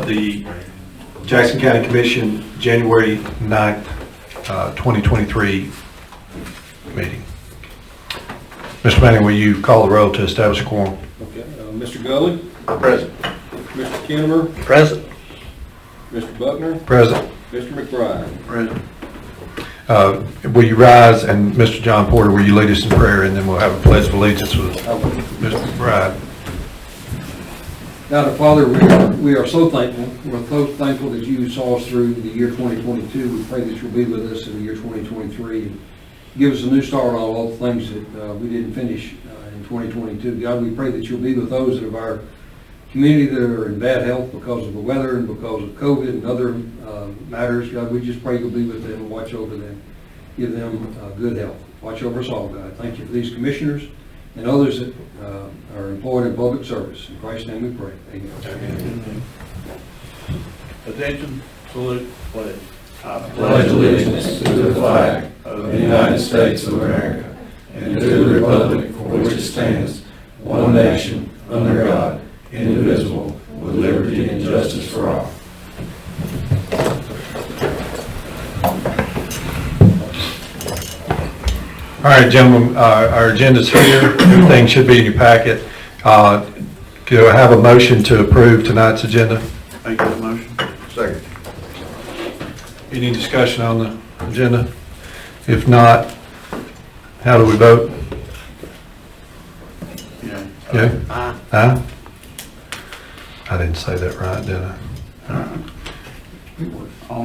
of the Jackson County Commission January 9th, 2023 meeting. Mr. Manning, will you call the roll to establish a quorum? Okay, Mr. Gully? Present. Mr. Kimmer? Present. Mr. Buckner? Present. Mr. McBride? Present. Will you rise, and Mr. John Porter, will you lead us in prayer, and then we'll have a pledge of allegiance with Mr. McBride. God, Father, we are so thankful. We're so thankful that you saw us through the year 2022. We pray that you'll be with us in the year 2023 and give us a new start on all the things that we didn't finish in 2022. God, we pray that you'll be with those of our community that are in bad health because of the weather and because of COVID and other matters. God, we just pray you'll be with them and watch over them. Give them good health. Watch over us all, God. Thank you for these commissioners and others that are employed in public service. In Christ's name we pray. Amen. Amen. Attention, salute, pledge. I pledge allegiance to the flag of the United States of America and to the republic for which it stands, one nation, under God, indivisible, with liberty and justice for all. All right, gentlemen, our agenda's here. Everything should be in your packet. Do I have a motion to approve tonight's agenda? Make that motion. Second. Any discussion on the agenda? If not, how do we vote? Yeah. Yeah? Aye. Aye? I didn't say that right, did I?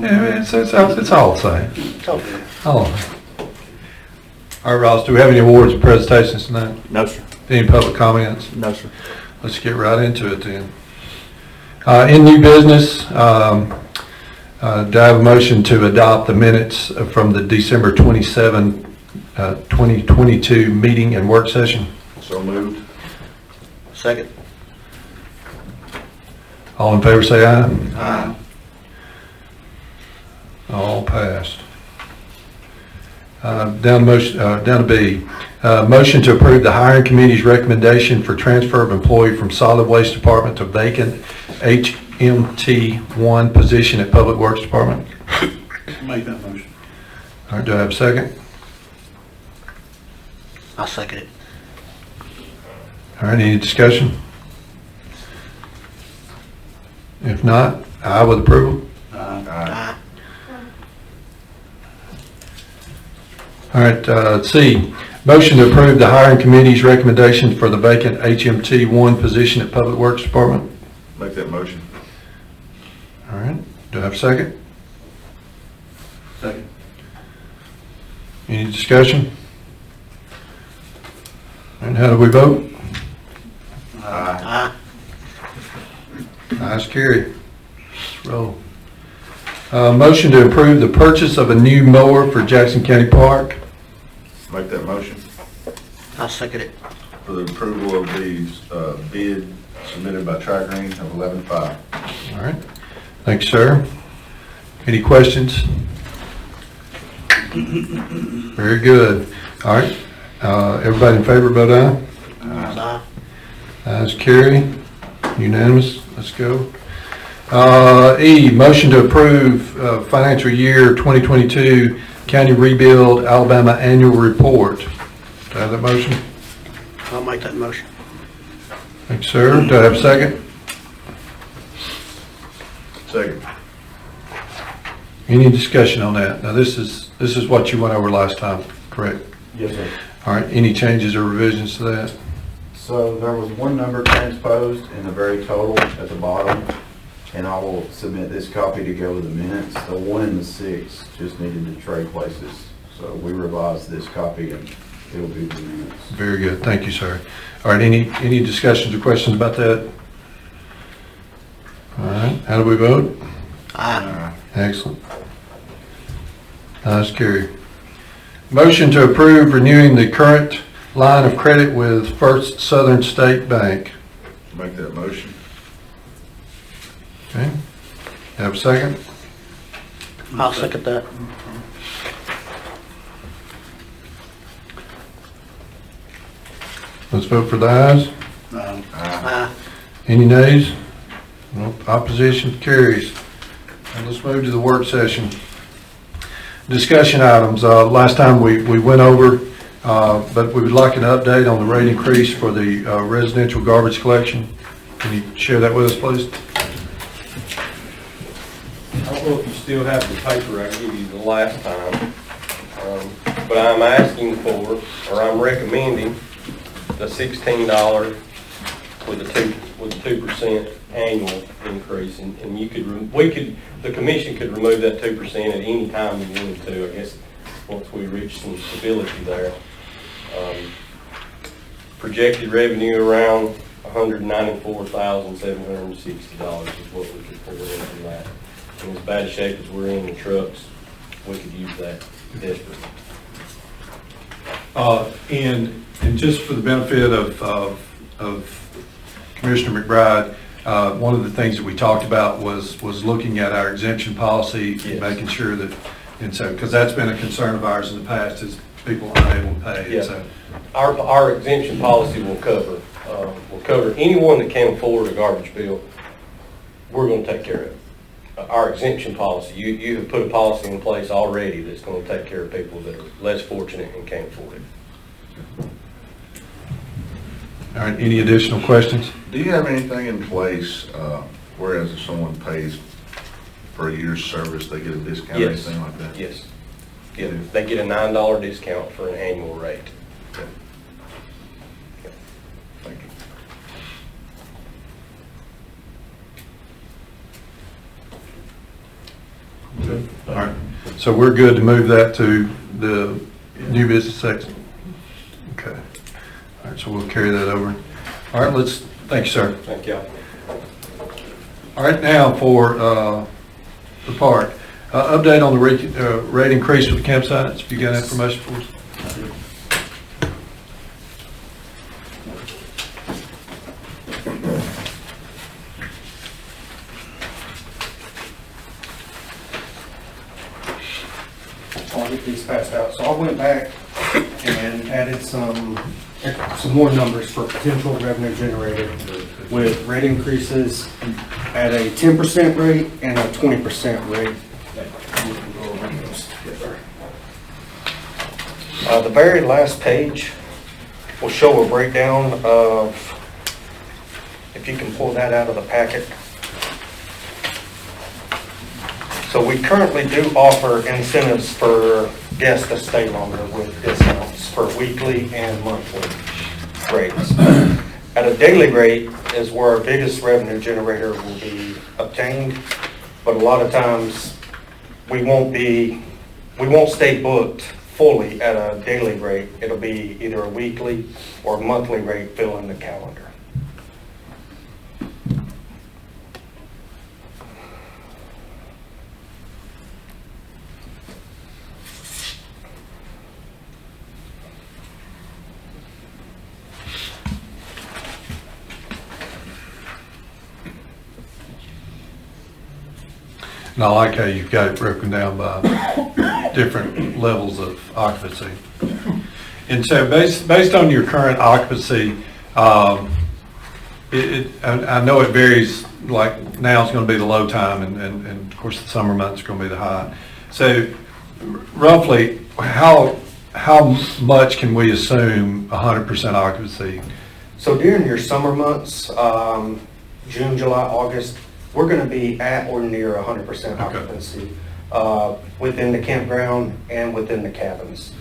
Yeah, it's all the same. It's okay. Oh. All right, Ross, do we have any awards and presentations tonight? No, sir. Any public comments? No, sir. Let's get right into it then. In new business, do I have a motion to adopt the minutes from the December 27, 2022 meeting and work session? So moved. Second. All in favor say aye. Aye. All passed. Down to B. Motion to approve the hiring committee's recommendation for transfer of employee from solid waste department to vacant HMT1 position at Public Works Department. Make that motion. All right, do I have a second? I'll second it. All right, any discussion? If not, aye with approval. Aye. All right, C. Motion to approve the hiring committee's recommendation for the vacant HMT1 position at Public Works Department. Make that motion. All right, do I have a second? Second. Any discussion? And how do we vote? Aye. Ayes carried. Let's roll. Motion to approve the purchase of a new mower for Jackson County Park. Make that motion I'll second it. for the approval of the bid submitted by Tri-Green of 11.5. All right. Thanks, sir. Any questions? Very good. All right. Everybody in favor, vote aye. Aye. Ayes carry. Unanimous. Let's go. E, motion to approve financial year 2022 County Rebuild Alabama Annual Report. Do I have that motion? I'll make that motion. Thanks, sir. Do I have a second? Second. Any discussion on that? Now, this is what you went over last time, correct? Yes, sir. All right. Any changes or revisions to that? So there was one number transposed in the very total at the bottom, and I will submit this copy to go with the minutes. The 1 and the 6 just needed to trade places. So we revised this copy and it'll be the minutes. Very good. Thank you, sir. All right. Any discussions or questions about that? All right. How do we vote? Aye. Excellent. Ayes carried. Motion to approve renewing the current line of credit with First Southern State Bank. Make that motion. Okay. Have a second? I'll second that. Let's vote for the ayes. Aye. Any nays? No, opposition carries. And let's move to the work session. Discussion items. Last time we went over, but we would like an update on the rate increase for the residential garbage collection. Can you share that with us, please? I don't know if you still have the paper I gave you the last time, but I'm asking for, or I'm recommending, the $16 with a 2% annual increase, and you could, the commission could remove that 2% at any time you wanted to, I guess, once we reach some stability there. Projected revenue around $194,760 is what we could pull in from that. In as bad a shape as we're in the trucks, we could use that desperately. And just for the benefit of Commissioner McBride, one of the things that we talked about was looking at our exemption policy, Yes. making sure that, and so, because that's been a concern of ours in the past, is people unable to pay. Yeah. So, Our exemption policy will cover anyone that can't afford a garbage bill, we're gonna take care of it. Our exemption policy, you have put a policy in place already that's gonna take care of people that are less fortunate and can't afford it. all right, any additional questions? Do you have anything in place, whereas if someone pays for a year's service, they get a discount or Yes. anything like that? Yes. Yeah, they get a $9 discount for an annual rate. Okay. Thank you. All right, so we're good to move that to the new business section? Okay. All right, so we'll carry that over. All right, thank you, sir. Thank y'all. All right, now for the park. Update on the rate increase for the campsites, if you got information for us. I'll get these passed out. So I went back and added some more numbers for potential revenue generated with rate increases at a 10% rate and a 20% rate. We can go over those together. The very last page will show a breakdown of, if you can pull that out of the packet. So we currently do offer incentives for guests to stay longer with discounts for weekly and monthly rates. At a daily rate is where our biggest revenue generator will be obtained, but a lot of times we won't stay booked fully at a daily rate. It'll be either a weekly or monthly rate filling the calendar. And I like how you've got it broken down by different levels of occupancy. And so based on your current occupancy, I know it varies, like now it's going to be the low time and of course the summer months are going to be the high. So roughly how much can we assume 100% occupancy? So during your summer months, June, July, August, we're going to be at or near 100% occupancy within the campground and within the cabins.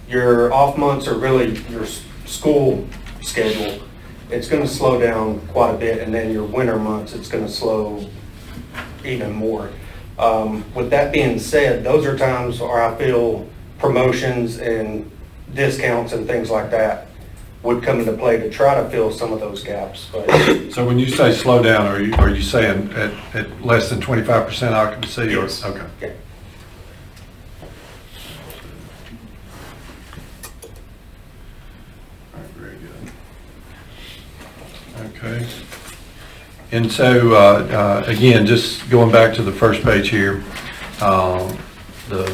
Your off months are really your school schedule. It's going to slow down quite a bit, and then your winter months, it's going to slow even more. With that being said, those are times where I feel promotions and discounts and things like that would come into play to try to fill some of those gaps. But So when you say slow down, are you saying at less than 25% occupancy? Yes. Or, okay. yeah. All right, very good. Okay. And so, again, just going back to the first page here, the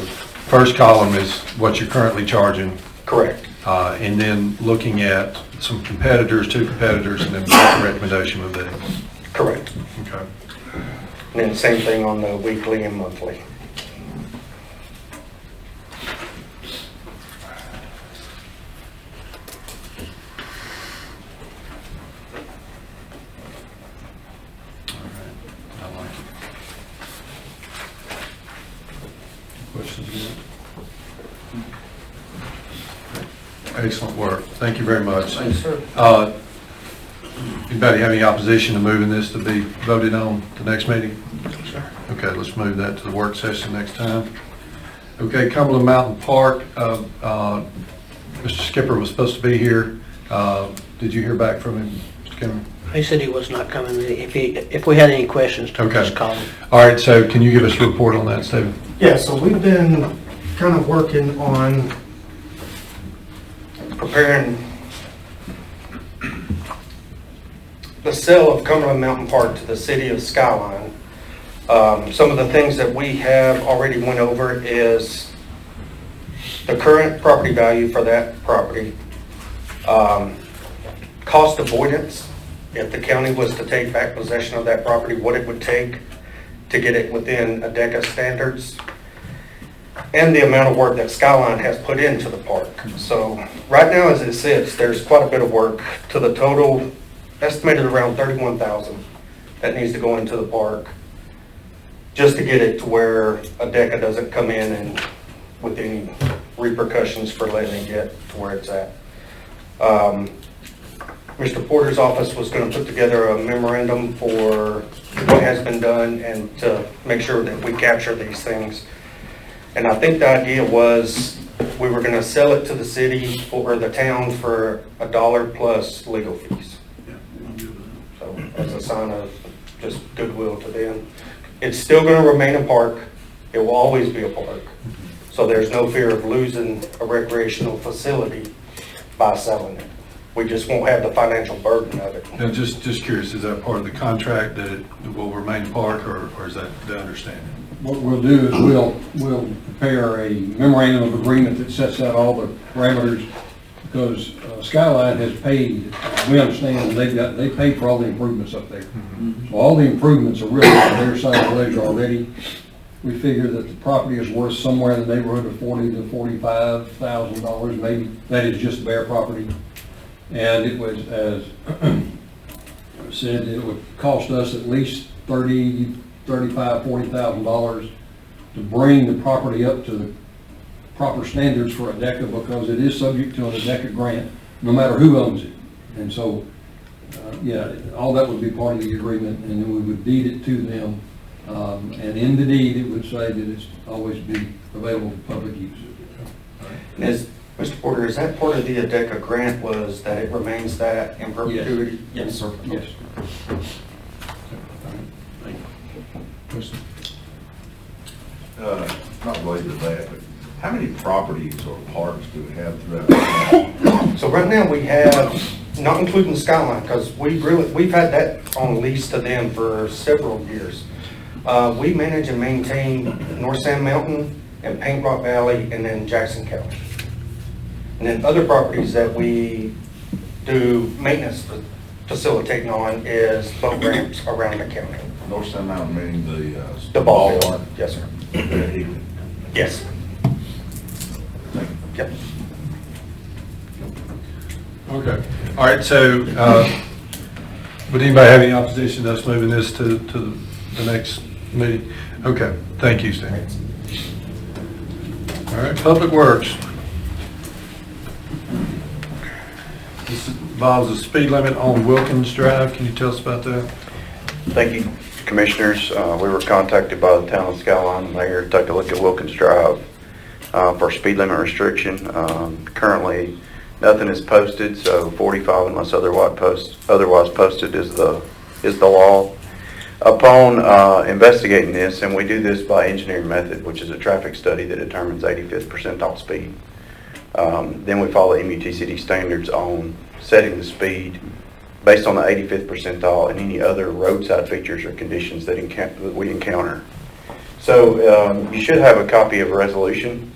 first column is what you're currently charging. Correct. And then looking at some competitors, two competitors, and then what the recommendation would be. Correct. Okay. And then same thing on the weekly and monthly. I like it. Questions? Excellent work. Thank you very much. Thanks, sir. Anybody have any opposition to moving this to be voted on the next meeting? Okay, let's move that to the work session next time. Okay, Cumberland Mountain Park, Mr. Skipper was supposed to be here. Did you hear back from him, Mr. Kimmer? He said he was not coming. If we had any questions, to Okay. just call him. All right, so can you give us a report on that, Stephen? Yeah, so we've been kind of working on preparing the sale of Cumberland Mountain Park to the city of Skyline. Some of the things that we have already went over is the current property value for that property, cost avoidance, if the county was to take back possession of that property, what it would take to get it within ADECA standards, and the amount of work that Skyline has put into the park. So right now as it sits, there's quite a bit of work to the total, estimated around $31,000 that needs to go into the park just to get it to where ADECA doesn't come in and with any repercussions for letting it get to where it's at. Mr. Porter's office was going to put together a memorandum for what has been done and to make sure that we capture these things. And I think the idea was we were going to sell it to the city or the town for $1 plus legal fees. So as a sign of just goodwill to them. It's still going to remain a park. It will always be a park. So there's no fear of losing a recreational facility by selling it. We just won't have the financial burden of it. Now, just curious, is that part of the contract that it will remain a park, or is that the understanding? What we'll do is we'll prepare a memorandum of agreement that sets out all the parameters, because Skyline has paid, we understand, they paid for all the improvements up there. So all the improvements are really on their side of the ledger already. We figure that the property is worth somewhere in the neighborhood of $40,000 to $45,000, maybe. That is just bare property. And it was, as said, it would cost us at least $30,000, $35,000, $40,000 to bring the property up to the proper standards for ADECA, because it is subject to an ADECA grant, no matter who owns it. And so, yeah, all that would be part of the agreement, and then we would deed it to them. And in the deed, it would say that it's always be available for public use. Is, Mr. Porter, is that part of the ADECA grant was that it remains that in perpetuity? Yes, sir. Yes. Question? Not related to that, but how many properties or parks do we have throughout the county? So right now we have, not including Skyline, because we've had that on lease to them for several years. We manage and maintain North Sand Mountain and Paint Rock Valley and then Jackson County. And then other properties that we do maintenance facilitating on is boat ramps around the county. North Sand Mountain meaning The ball field. Yes, sir. Yes. Yep. Okay. All right, so would anybody have any opposition to us moving this to the next meeting? Okay, thank you, Steve. All right, Public Works. This involves a speed limit on Wilkins Drive. Can you tell us about that? Thank you, Commissioners. We were contacted by the town of Skyline Mayor to take a look at Wilkins Drive for speed limit restriction. Currently, nothing is posted, so 45 unless otherwise posted is the law. Upon investigating this, and we do this by engineering method, which is a traffic study that determines 85th percentile speed. Then we follow MUTCD standards on setting the speed based on the 85th percentile and any other roadside features or conditions that we encounter. So you should have a copy of a resolution.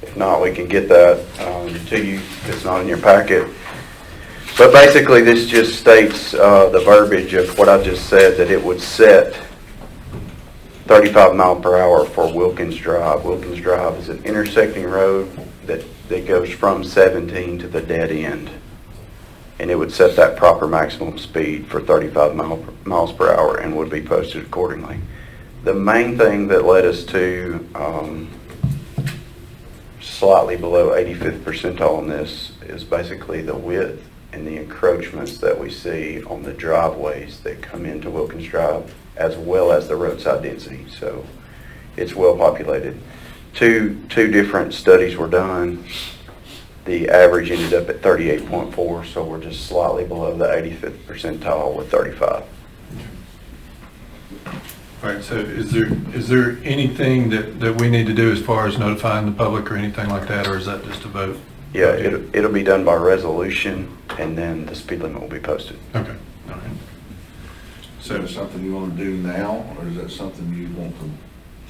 If not, we can get that to you if it's not in your packet. But basically this just states the verbiage of what I just said, that it would set 35 mile per hour for Wilkins Drive. Wilkins Drive is an intersecting road that goes from 17 to the dead end. And it would set that proper maximum speed for 35 miles per hour and would be posted accordingly. The main thing that led us to slightly below 85th percentile on this is basically the width and the encroachments that we see on the driveways that come into Wilkins Drive, as well as the roadside density. So it's well populated. Two different studies were done. The average ended up at 38.4, so we're just slightly below the 85th percentile with 35. All right, so is there anything that we need to do as far as notifying the public or anything like that, or is that just a vote? Yeah, it'll be done by resolution, and then the speed limit will be posted. Okay, all right. So is that something you want to do now, or is that something you want to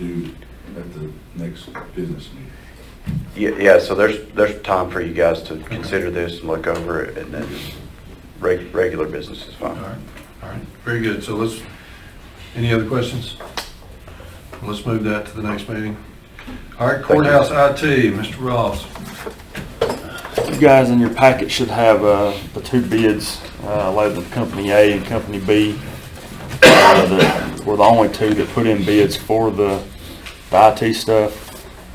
do at the next business meeting? Yeah, so there's time for you guys to consider this and look over it, and then regular business is fine. All right, very good. So any other questions? Let's move that to the next meeting. All right, courthouse IT, Mr. Ross. You guys in your packet should have the two bids labeled Company A and Company B. That were the only two that put in bids for the IT stuff.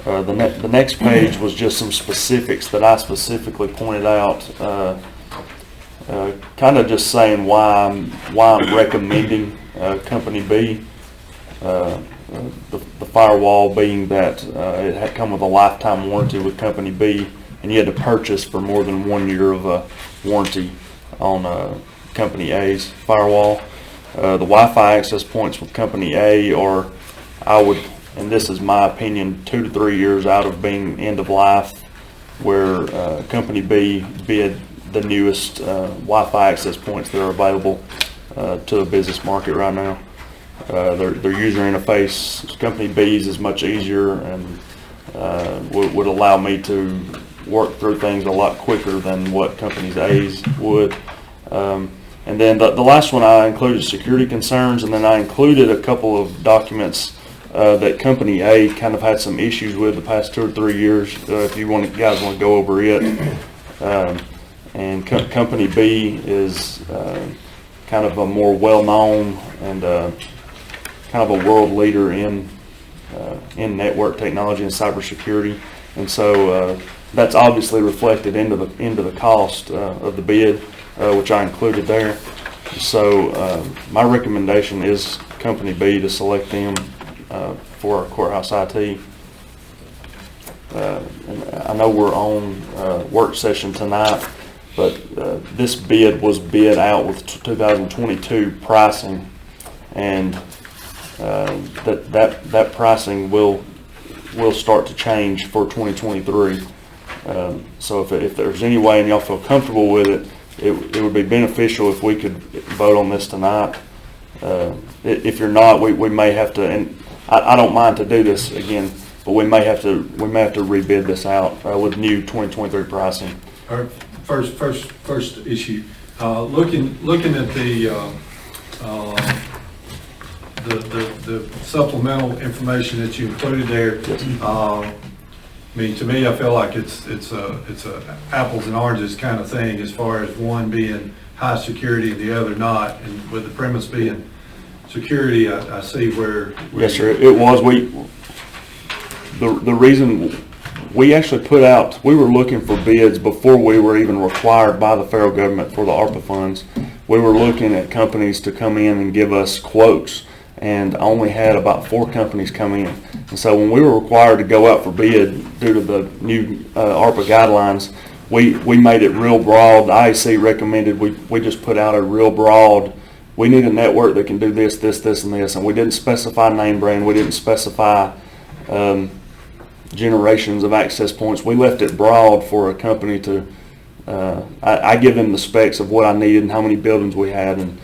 The next page was just some specifics that I specifically pointed out, kind of just saying why I'm recommending Company B. The firewall being that it had come with a lifetime warranty with Company B, and you had to purchase for more than 1 year of a warranty on Company A's firewall. The Wi-Fi access points with Company A are, and this is my opinion, 2 to 3 years out of being end of life, where Company B bid the newest Wi-Fi access points that are available to the business market right now. Their user interface, Company B's, is much easier and would allow me to work through things a lot quicker than what Company A's would. And then the last one I included security concerns, and then I included a couple of documents that Company A kind of had some issues with the past 2 or 3 years. If you guys want to go over it. And Company B is kind of a more well-known and kind of a world leader in network technology and cybersecurity, and so that's obviously reflected into the cost of the bid, which I included there. So my recommendation is Company B, to select them for our courthouse IT. And I know we're on work session tonight, but this bid was bid out with 2022 pricing, and that pricing will start to change for 2023. So if there's any way and y'all feel comfortable with it, it would be beneficial if we could vote on this tonight. If you're not, we may have to, and I don't mind to do this again, but we may have to rebid this out with new 2023 pricing. All right, first issue, looking at the supplemental information that you included there. I mean, to me, I feel like it's a apples and oranges kind of thing, as far as one being high security and the other not. And with the premise being security, I see where. Yes, sir. It was. The reason we actually put out, we were looking for bids before we were even required by the federal government for the ARPA funds. We were looking at companies to come in and give us quotes, and only had about 4 companies come in. And so when we were required to go out for bid due to the new ARPA guidelines, we made it real broad. The IEC recommended we just put out a real broad, we need a network that can do this, this, this, and this. And we didn't specify name brand. We didn't specify generations of access points. We left it broad for a company to, I give them the specs of what I needed and how many buildings we had and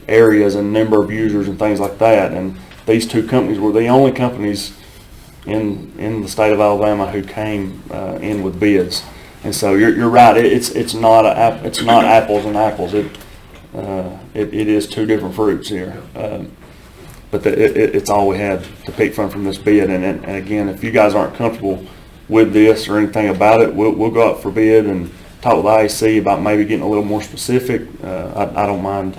areas and number of users and things like that. And these 2 companies were the only companies in the state of Alabama who came in with bids. And so you're right. It's not apples and apples. It is 2 different fruits here. but it's all we had to pick from this bid. And again, if you guys aren't comfortable with this or anything about it, we'll go out for bid and talk with IAC about maybe getting a little more specific. I don't mind.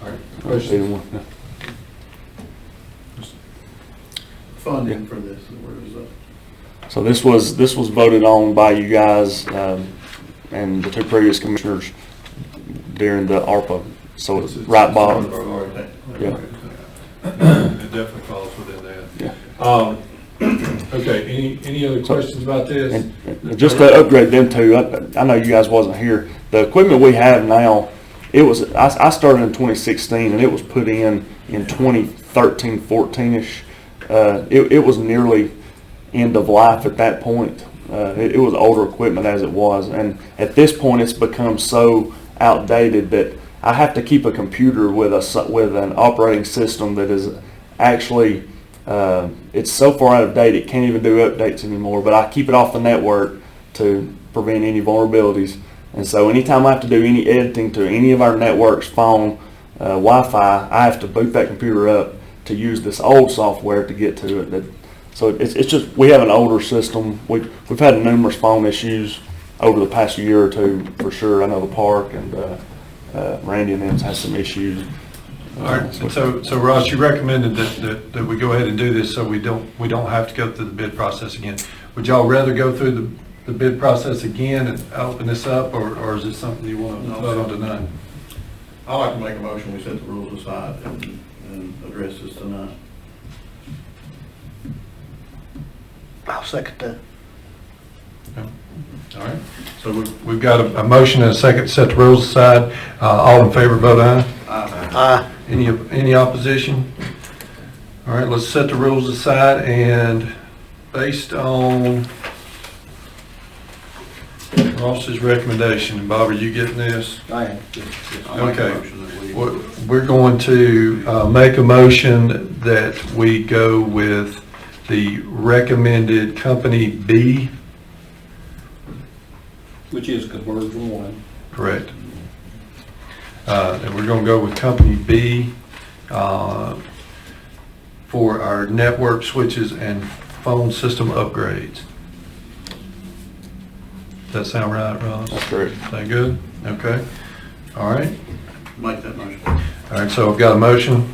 All right. Either Questions? one. Yeah. Funding for this, where is that? So this was voted on by you guys and the two previous commissioners during the ARPA. So it's right, Bob? Yeah. It definitely falls within that. Yeah. Okay, any other questions about this? And just to upgrade them too, I know you guys wasn't here. The equipment we have now, I started in 2016 and it was put in 2013, 14-ish. It was nearly end of life at that point. It was older equipment as it was, and at this point it's become so outdated that I have to keep a computer with an operating system that is actually it's so far out of date it can't even do updates anymore. But I keep it off the network to prevent any vulnerabilities. And so anytime I have to do any editing to any of our networks, phone, Wi-Fi, I have to boot that computer up to use this old software to get to it. So it's just, we have an older system. We've had numerous phone issues over the past year or two for sure. I know the park and Randy and them has some issues. All right, and so Ross, you recommended that we go ahead and do this so we don't have to go through the bid process again. Would y'all rather go through the bid process again and open this up, or is it something you want to vote on tonight? I'd like to make a motion, we set the rules aside and address this tonight. I'll second that. All right, so we've got a motion and a second to set the rules aside. All in favor, vote aye. Aye. Any opposition? All right, let's set the rules aside, and based on Ross's recommendation, and Bob, are you getting this? I am. I'll make a Okay. motion that we- We're going to make a motion that we go with the recommended company B. Which is Conversion One. Correct. And we're going to go with company B for our network switches and phone system upgrades. Does that sound right, Ross? That's correct. Is that good? Okay. All right. Make that motion. All right, so I've got a motion.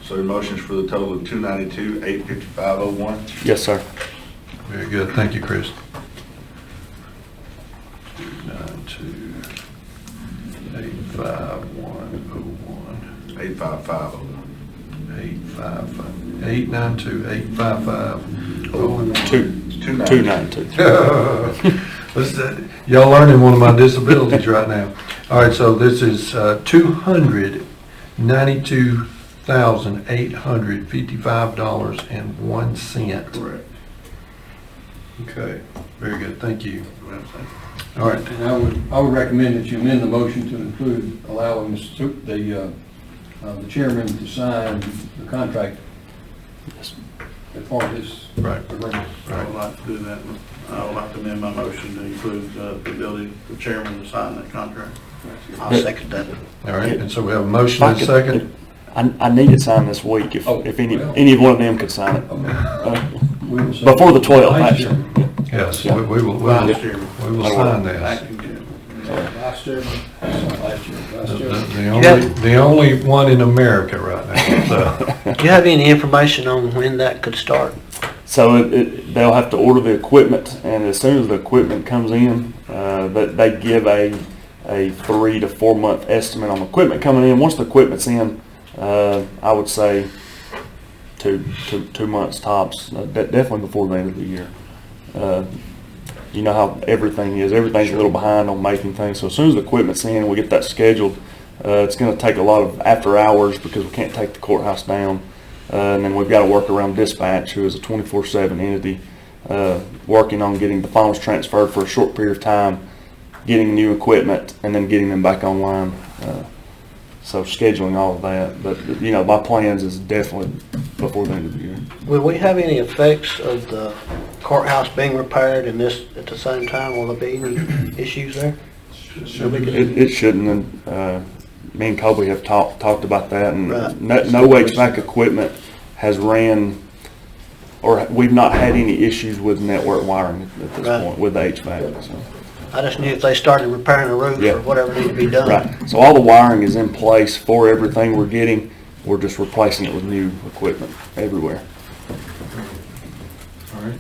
So the motion's for the total of $292,855.01. Yes, sir. Very good. Thank you, Chris. 292-85101. 855.01. 892. Y'all learning one of my disabilities right now. All right, so this is $292,855.01. Correct. Okay, very good. Thank you. All right. And I would recommend that you amend the motion to include allowing the chairman to sign the contract as part of this Right. agreement. I would like to do that. I would like to amend my motion to include the ability for the chairman to sign that contract. I'll second that. All right, and so we have a motion and a second. I need it signed this week if any one of them could sign it. We will say- Before the 12th, Vice actually. Chairman. Yes, Yeah. we will Vice chairman. sign this. Acting chairman. Vice Chairman. Vice Chairman. The only one in America right now, so. Do you have any information on when that could start? So they'll have to order the equipment, and as soon as the equipment comes in, they give a 3 to 4 month estimate on the equipment coming in. Once the equipment's in, I would say two months tops, definitely before the end of the year. You know how everything is. Everything's a little behind on making things. So as soon as the equipment's in, we get that scheduled. It's going to take a lot of after hours because we can't take the courthouse down. And then we've got to work around dispatch, who is a 24/7 entity, working on getting the phones transferred for a short period of time, getting new equipment, and then getting them back online. So scheduling all of that. But, you know, my plans is definitely before the end of the year. Will we have any effects of the courthouse being repaired and this at the same time? Will there be any issues there? It shouldn't. And me and Kobe have talked about that, and Right. no HVAC equipment has ran, or we've not had any issues with network wiring at this Right. point with the HVAC. So. I just knew if they started repairing the roof Yeah. or whatever needed to be done. Right. So all the wiring is in place for everything we're getting. We're just replacing it with new equipment everywhere. All right.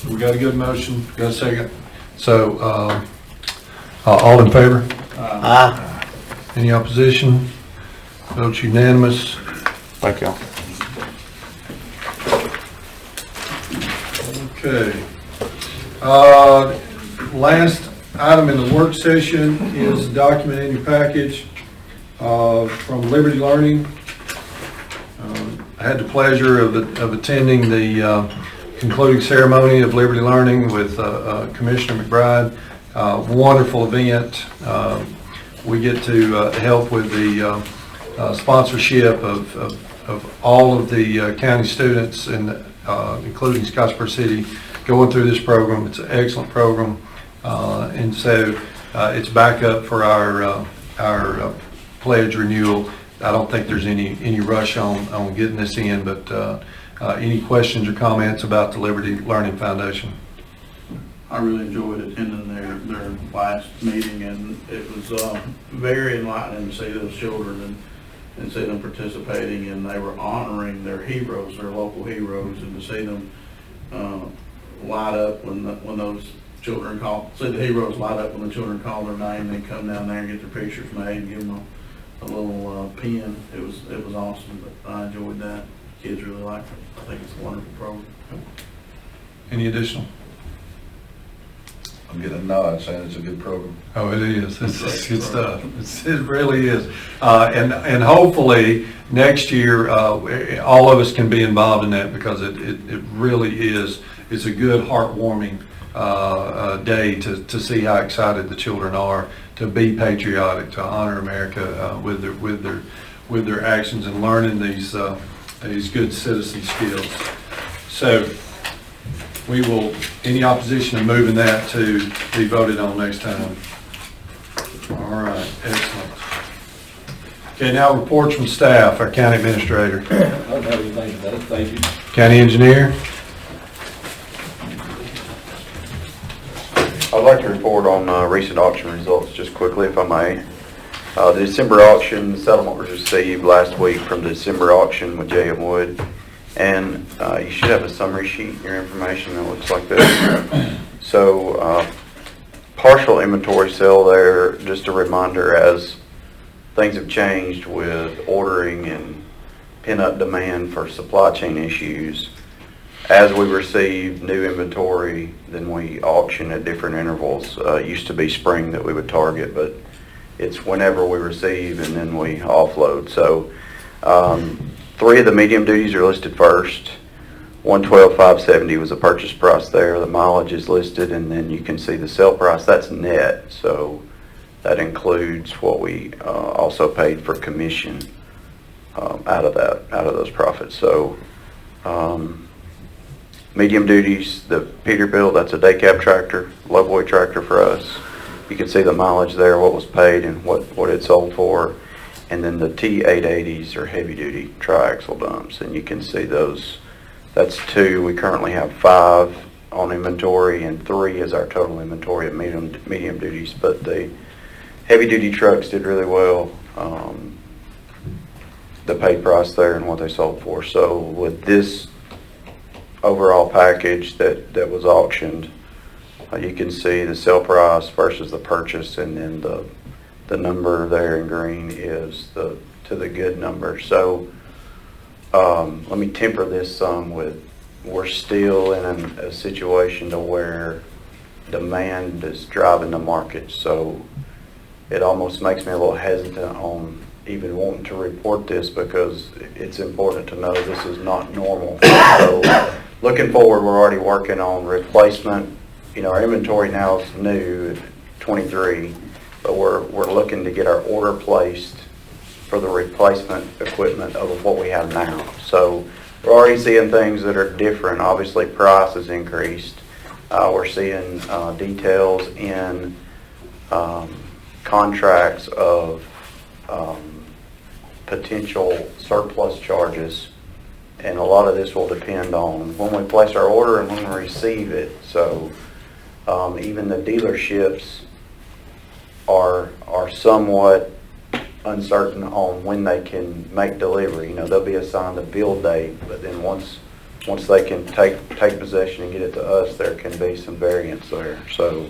We got a good motion, got a second. So, all in favor? Aye. Any opposition? Votes unanimous. Thank y'all. Okay. Last item in the work session is a document in your package from Liberty Learning. I had the pleasure of attending the concluding ceremony of Liberty Learning with Commissioner McBride. Wonderful event. We get to help with the sponsorship of all of the county students, and including Scottsboro City, going through this program. It's an excellent program, and so it's back up for our pledge renewal. I don't think there's any rush on getting this in, but any questions or comments about the Liberty Learning Foundation? I really enjoyed attending their last meeting, and it was very enlightening to see those children and see them participating, and they were honoring their heroes, their local heroes, and to see them light up when those children see the heroes light up when the children call their name, and come down there and get their pictures made and give them a little pin. It was awesome, but I enjoyed that. Kids really liked it. I think it's a wonderful program. Any additional? I'm getting a nod saying it's a good program. Oh, it is. It's good stuff. It really is. And hopefully next year, all of us can be involved in that, because it really is. It's a good, heartwarming day to see how excited the children are to be patriotic, to honor America with their actions and learning these good citizen skills. So we will, any opposition to moving that to be voted on next time? All right, excellent. Okay, now reports from staff, our county administrator. I don't have anything today, thank you. County engineer? I'd like to report on recent auction results just quickly, if I may. The December auction settlement was received last week from the December auction with J.M. Wood. And you should have a summary sheet in your information that looks like this. So partial inventory sale there, just a reminder, as things have changed with ordering and pin-up demand for supply chain issues. As we receive new inventory, then we auction at different intervals. It used to be spring that we would target, but it's whenever we receive and then we offload. So 3 of the medium duties are listed first. 112,570 was the purchase price there. The mileage is listed, and then you can see the sale price. That's net, so that includes what we also paid for commission out of those profits. So medium duties, the Peterbilt, that's a day cab tractor, lowboy tractor for us. You can see the mileage there, what was paid and what it sold for. And then the T880s are heavy duty tri-axle dumps, and you can see those. That's 2. We currently have 5 on inventory, and 3 is our total inventory of medium duties. But the heavy duty trucks did really well. The paid price there and what they sold for. So with this overall package that was auctioned, you can see the sale price versus the purchase, and then the number there in green is to the good number. So let me temper this some with, we're still in a situation to where demand is driving the market. So it almost makes me a little hesitant on even wanting to report this, because it's important to know this is not normal. So looking forward, we're already working on replacement. You know, our inventory now is new at 23. But we're looking to get our order placed for the replacement equipment of what we have now. So we're already seeing things that are different. Obviously, price has increased. We're seeing details in contracts of potential surplus charges. And a lot of this will depend on when we place our order and when we receive it. So even the dealerships are somewhat uncertain on when they can make delivery. You know, they'll be assigned a build date, but then once they can take possession and get it to us, there can be some variance there. So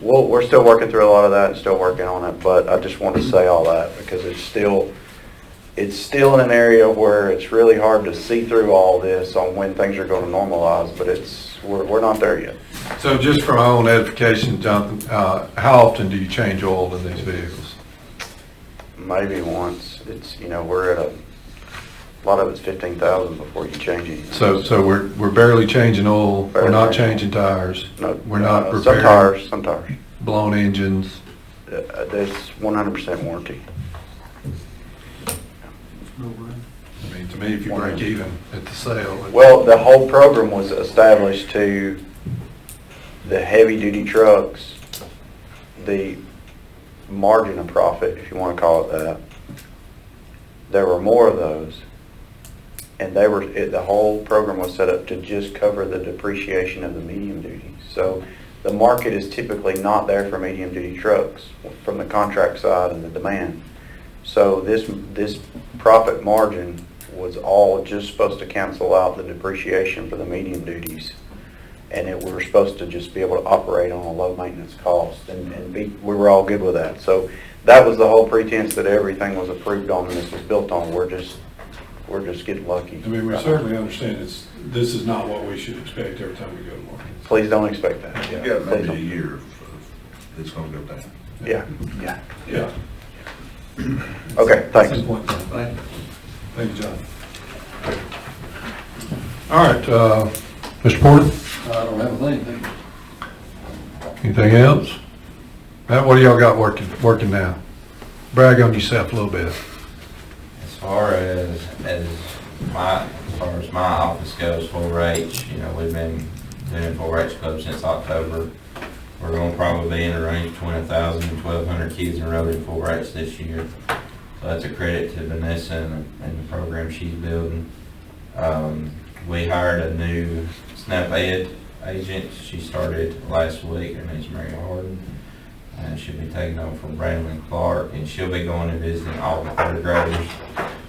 we're still working through a lot of that and still working on it, but I just want to say all that because it's still in an area where it's really hard to see through all this on when things are going to normalize, but we're not there yet. So just for my own edification, Jonathan, how often do you change oil in these vehicles? Maybe once. It's, you know, we're at a lot of it's 15,000 before you change it. So we're barely changing oil, we're not changing tires, No, we're not some repairing tires. blown engines. There's 100% warranty. I mean, to me, if you break even at the sale. Well, the whole program was established to the heavy-duty trucks, the margin of profit, if you want to call it that. There were more of those, and the whole program was set up to just cover the depreciation of the medium duty. So the market is typically not there for medium duty trucks from the contract side and the demand. So this profit margin was all just supposed to cancel out the depreciation for the medium duties. And we were supposed to just be able to operate on a low maintenance cost, and we were all good with that. So that was the whole pretense that everything was approved on and this was built on. We're just getting lucky. I mean, we certainly understand this is not what we should expect every time we go to market. Please don't expect that. You got maybe a year of it's gonna go down. Yeah. Yeah. Okay, thanks. Simple and plain. Thank you, John. All right, Mr. Porter, I don't have a thing, thank you. anything else? Matt, what do y'all got working now? Brag on yourself a little bit. As far as my office goes, 4-H, you know, we've been doing 4-H club since October. We're going to probably be in the range of 20,000 and 1,200 kids enrolled in 4-H this year. So that's a credit to Vanessa and the program she's building. We hired a new SNAP Ed agent. She started last week. Her name's Mary Harden. She'll be taking over from Brandon Clark, and she'll be going and visiting all the third graders.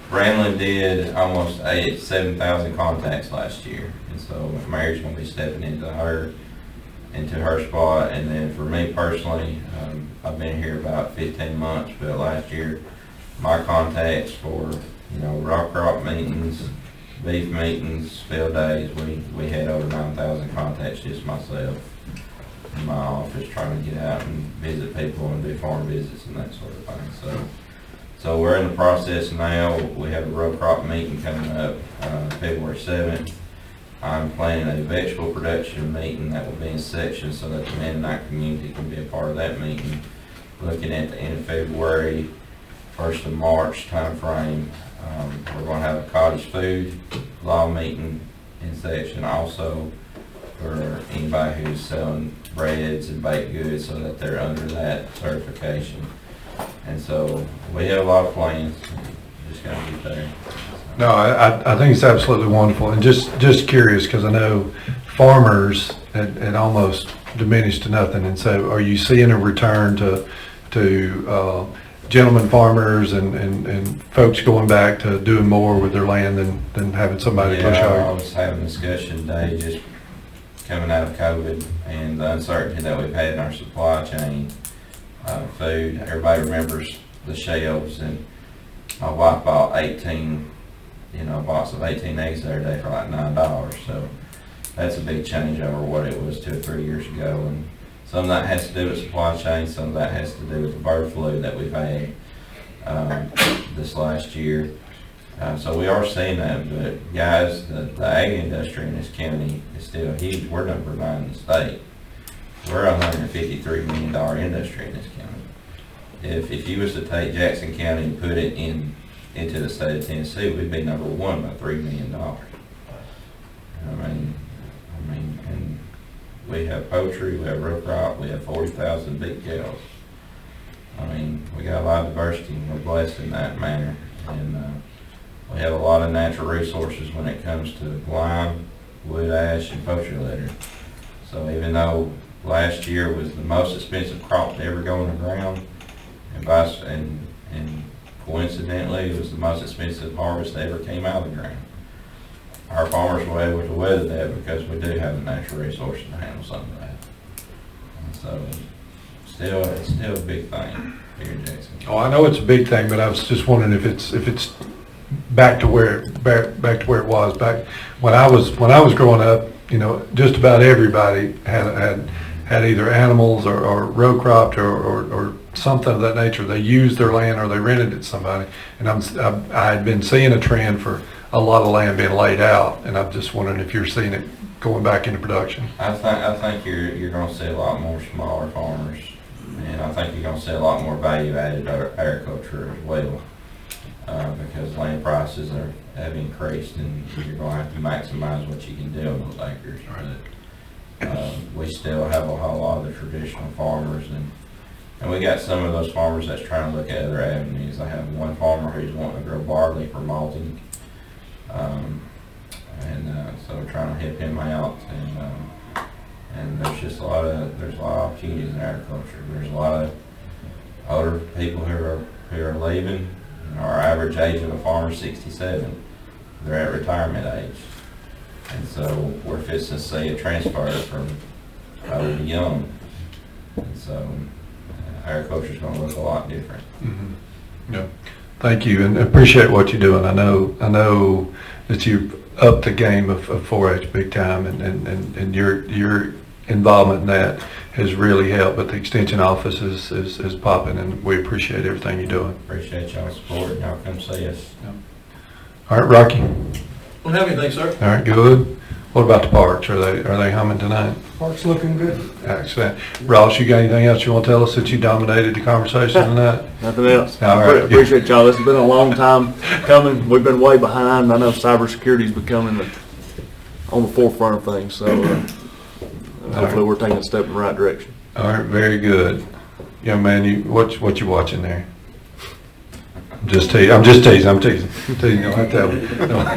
Brandon did almost 7,000 contacts last year, and so Mary's going to be stepping into her spot. And then for me personally, I've been here about 15 months, but last year my contacts for, you know, rock crop meetings, beef meetings, field days, we had over 9,000 contacts, just myself in my office, trying to get out and visit people and do farm visits and that sort of thing. So we're in the process now. We have a row crop meeting coming up February 7th. I'm planning a vegetable production meeting that will be in sections so that the Mennonite community can be a part of that meeting. Looking at the end of February, 1st of March time frame. We're going to have a cottage food law meeting in section also for anybody who's selling breads and baked goods, so that they're under that certification. And so we have a lot of plans. Just got to get there. No, I think it's absolutely wonderful, and just curious, because I know farmers had almost diminished to nothing, and so are you seeing a return to gentlemen farmers and folks going back to doing more with their land than having somebody push I hard? was having a discussion today just coming out of COVID and the uncertainty that we've had in our supply chain, food. Everybody remembers the shelves, and my wife bought 18, a box of 18 eggs the other day for like $9. So that's a big change over what it was 2 or 3 years ago. And some of that has to do with supply chain, some of that has to do with the bird flu that we've had this last year. So we are seeing that, but guys, the ag industry in this county is still huge. We're number 9 in the state. We're a $153 million industry in this county. If you was to take Jackson County and put it into the state of Tennessee, we'd be number 1 by $3 million. I mean, and we have poultry, we have row crop, we have 40,000 big cows. I mean, we got a lot of diversity, and we're blessed in that manner. And we have a lot of natural resources when it comes to lime, wood ash, and poultry litter. So even though last year was the most expensive crop to ever go in the ground, and coincidentally, it was the most expensive harvest that ever came out of the ground. Our farmers were able to weather that because we do have the natural resources to handle some of that. And so, it's still a big thing here in Jackson. Oh, I know it's a big thing, but I was just wondering if it's back to where it was back when I was growing up. You know, just about everybody had either animals or row cropped or something of that nature. They used their land or they rented it to somebody. And I had been seeing a trend for a lot of land being laid out, and I'm just wondering if you're seeing it going back into production. I think you're going to see a lot more smaller farmers, and I think you're going to see a lot more value-added agriculture as well, because land prices have increased, and you're going to have to maximize what you can do on those acres. But, we still have a whole lot of the traditional farmers, and we got some of those farmers that's trying to look at other avenues. I have one farmer who's wanting to grow barley for malting. So we're trying to help him out, and there's just a lot of opportunities in agriculture. There's a lot of older people who are leaving. Our average age of a farmer is 67. They're at retirement age, and so we're fixing to see a transfer from old to young, and so agriculture is going to look a lot different. Mm-hmm. Yeah. Thank you, and appreciate what you're doing. I know that you've upped the game of 4-H big time, and your involvement in that has really helped. But the extension office is popping, and we appreciate everything you're doing. Appreciate y'all's support, and y'all come see us. Yeah. All right, Rocky. Don't have anything, sir. All right, good. What about the parks? Are they humming tonight? Park's looking good. Excellent. Ross, you got anything else you want to tell us that you dominated the conversation tonight? Nothing else. All right. Appreciate y'all. This has been a long time coming. We've been way behind. I know cybersecurity is becoming on the forefront of things, so hopefully we're taking a step in the right direction. All right, very good. Young man, what you watching there? I'm just teasing. I'm teasing. Don't have to tell me.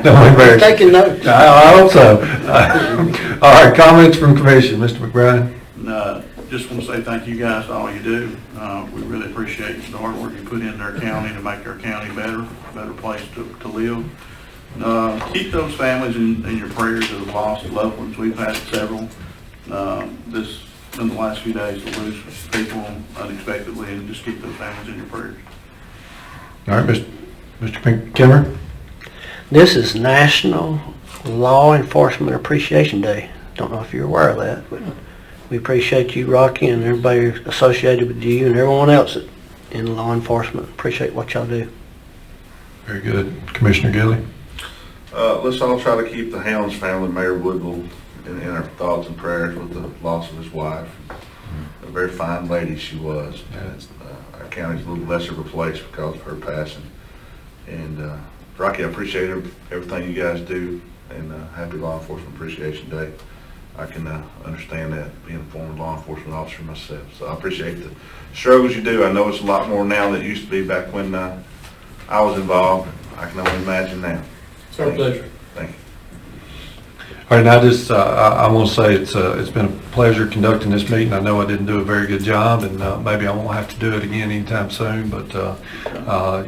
Don't embarrass me. Taking notes. I hope so. All right, comments from commission, Mr. McBride. Just want to say thank you guys for all you do. We really appreciate the hard work you put into our county to make our county a better place to live. Keep those families in your prayers that have lost loved ones. We've had several in the last few days to lose people unexpectedly, and just keep those families in your prayers. All right, Mr. Kimmer. This is National Law Enforcement Appreciation Day. Don't know if you're aware of that, but we appreciate you, Rocky, and everybody associated with you and everyone else in law enforcement. Appreciate what y'all do. Very good. Commissioner Gilly. Let's all try to keep the Hounds family, Mayor Woodville, in our thoughts and prayers with the loss of his wife. A very fine lady she was. And our county's a little less of a place because of her passing. And Rocky, I appreciate everything you guys do, and happy Law Enforcement Appreciation Day. I can understand that, being a former law enforcement officer myself. So I appreciate the struggles you do. I know it's a lot more now than it used to be back when I was involved. I can only imagine now. It's our pleasure. Thank you. All right, now I want to say it's been a pleasure conducting this meeting. I know I didn't do a very good job, and maybe I won't have to do it again anytime soon, but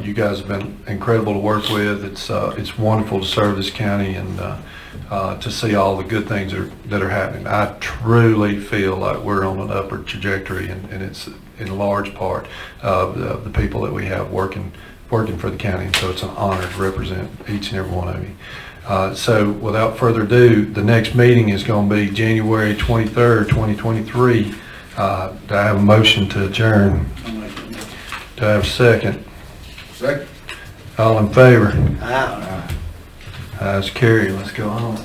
you guys have been incredible to work with. It's wonderful to serve this county and to see all the good things that are happening. I truly feel like we're on an upward trajectory, and it's in large part of the people that we have working for the county, and so it's an honor to represent each and every one of you. So without further ado, the next meeting is going to be January 23rd, 2023. Do I have a motion to adjourn? Do I have a second? Second. All in favor? Wow. Ayes carried. Let's go home.